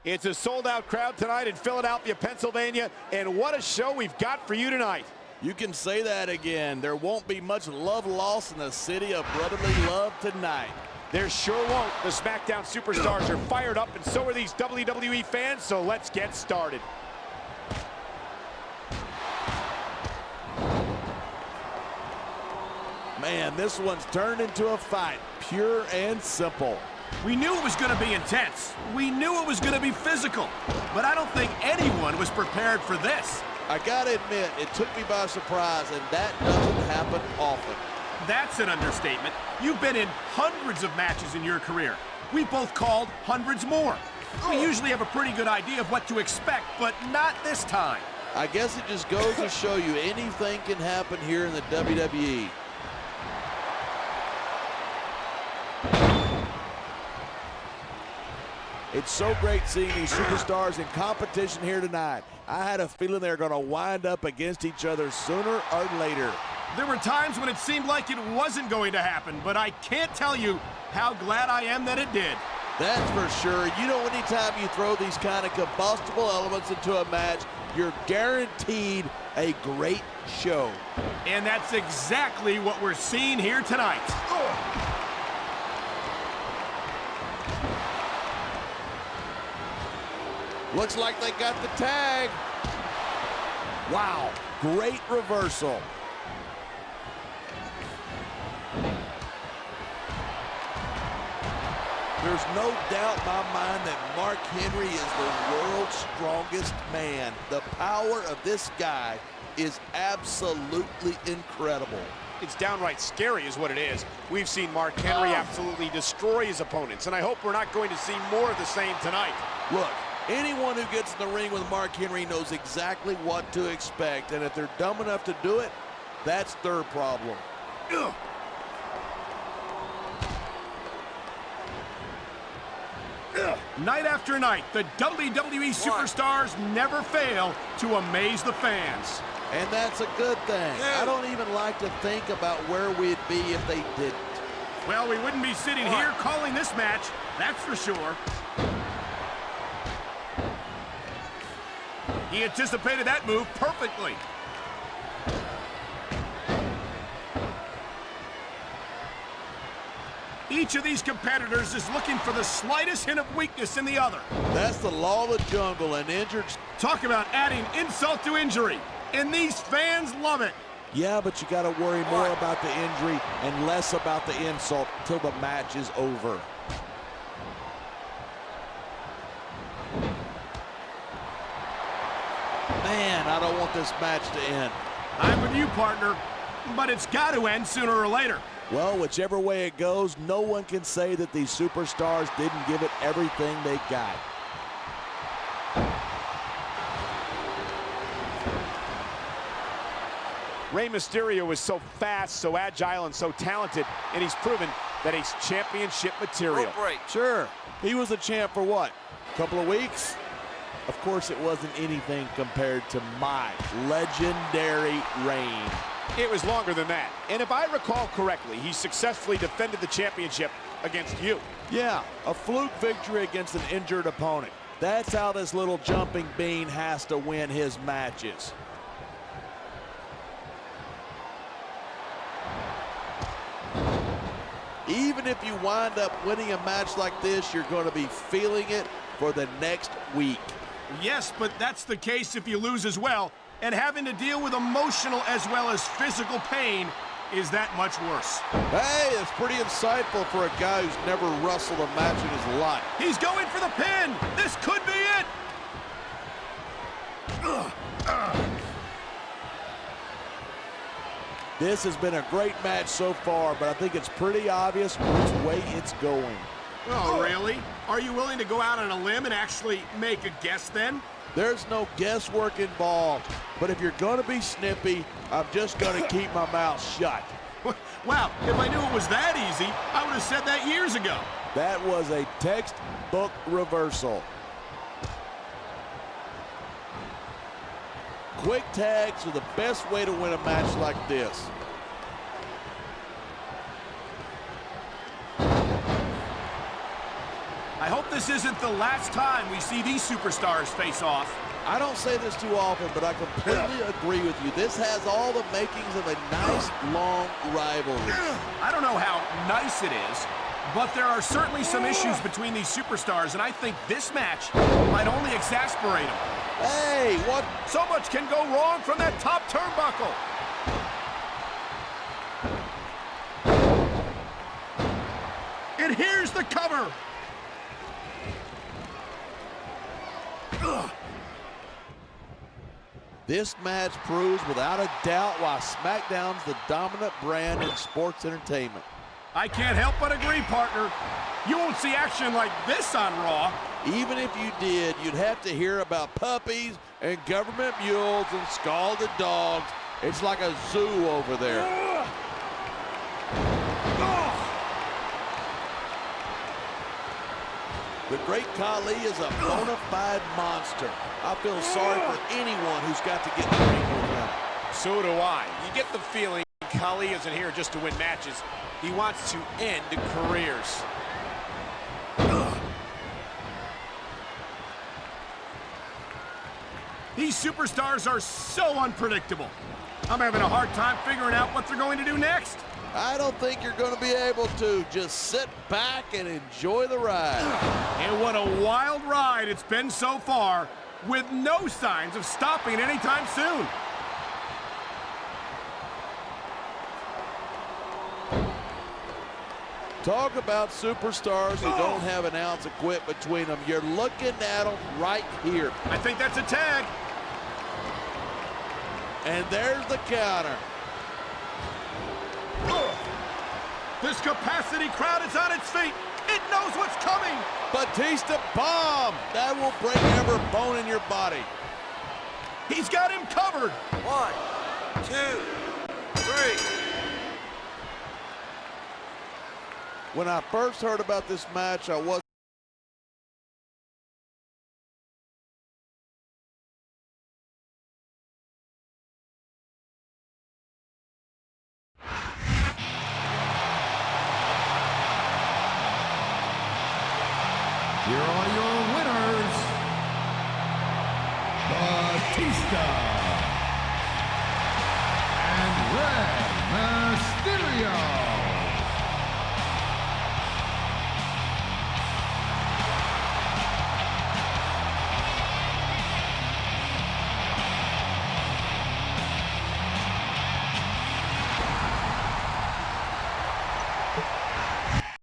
It's a sold-out crowd tonight in Philadelphia, Pennsylvania, and what a show we've got for you tonight. You can say that again. There won't be much love lost in the city of brotherly love tonight. There sure won't. The Smackdown superstars are fired up, and so are these WWE fans, so let's get started. Man, this one's turned into a fight, pure and simple. We knew it was going to be intense. We knew it was going to be physical. But I don't think anyone was prepared for this. I gotta admit, it took me by surprise, and that doesn't happen often. That's an understatement. You've been in hundreds of matches in your career. We've both called hundreds more. We usually have a pretty good idea of what to expect, but not this time. I guess it just goes to show you anything can happen here in the WWE. It's so great seeing these superstars in competition here tonight. I had a feeling they were going to wind up against each other sooner or later. There were times when it seemed like it wasn't going to happen, but I can't tell you how glad I am that it did. That's for sure. You know, anytime you throw these kind of combustible elements into a match, you're guaranteed a great show. And that's exactly what we're seeing here tonight. Looks like they got the tag. Wow, great reversal. There's no doubt in my mind that Mark Henry is the world's strongest man. The power of this guy is absolutely incredible. It's downright scary is what it is. We've seen Mark Henry absolutely destroy his opponents, and I hope we're not going to see more of the same tonight. Look, anyone who gets in the ring with Mark Henry knows exactly what to expect, and if they're dumb enough to do it, that's their problem. Ugh. Night after night, the WWE superstars never fail to amaze the fans. And that's a good thing. I don't even like to think about where we'd be if they didn't. Well, we wouldn't be sitting here calling this match, that's for sure. He anticipated that move perfectly. Each of these competitors is looking for the slightest hint of weakness in the other. That's the law of the jungle, and injured... Talk about adding insult to injury. And these fans love it. Yeah, but you got to worry more about the injury and less about the insult till the match is over. Man, I don't want this match to end. I'm with you, partner, but it's got to end sooner or later. Well, whichever way it goes, no one can say that these superstars didn't give it everything they got. Rey Mysterio is so fast, so agile, and so talented, and he's proven that he's championship material. Sure, he was a champ for what, a couple of weeks? Of course, it wasn't anything compared to my legendary reign. It was longer than that, and if I recall correctly, he successfully defended the championship against you. Yeah, a fluke victory against an injured opponent. That's how this little jumping bean has to win his matches. Even if you wind up winning a match like this, you're going to be feeling it for the next week. Yes, but that's the case if you lose as well, and having to deal with emotional as well as physical pain is that much worse. Hey, it's pretty insightful for a guy who's never wrestled a match in his life. He's going for the pin. This could be it. This has been a great match so far, but I think it's pretty obvious which way it's going. Oh, really? Are you willing to go out on a limb and actually make a guess then? There's no guesswork involved, but if you're going to be snippy, I'm just going to keep my mouth shut. Wow, if I knew it was that easy, I would have said that years ago. That was a textbook reversal. Quick tags are the best way to win a match like this. I hope this isn't the last time we see these superstars face off. I don't say this too often, but I completely agree with you. This has all the makings of a nice, long rivalry. I don't know how nice it is, but there are certainly some issues between these superstars, and I think this match might only exasperate them. Hey, what? So much can go wrong from that top turnbuckle. And here's the cover. This match proves without a doubt why SmackDown's the dominant brand in sports entertainment. I can't help but agree, partner. You won't see action like this on Raw. Even if you did, you'd have to hear about puppies and government mules and scalded dogs. It's like a zoo over there. The great Khali is a bona fide monster. I feel sorry for anyone who's got to get in the ring with him. So do I. You get the feeling Khali isn't here just to win matches. He wants to end careers. These superstars are so unpredictable. I'm having a hard time figuring out what they're going to do next. I don't think you're going to be able to. Just sit back and enjoy the ride. And what a wild ride it's been so far, with no signs of stopping anytime soon. Talk about superstars who don't have an ounce of quit between them. You're looking at them right here. I think that's a tag. And there's the counter. This capacity crowd is on its feet. It knows what's coming. Batista bomb. That will break every bone in your body. He's got him covered. 1, 2, 3. When I first heard about this match, I wasn't. Here are your winners, Batista and Rey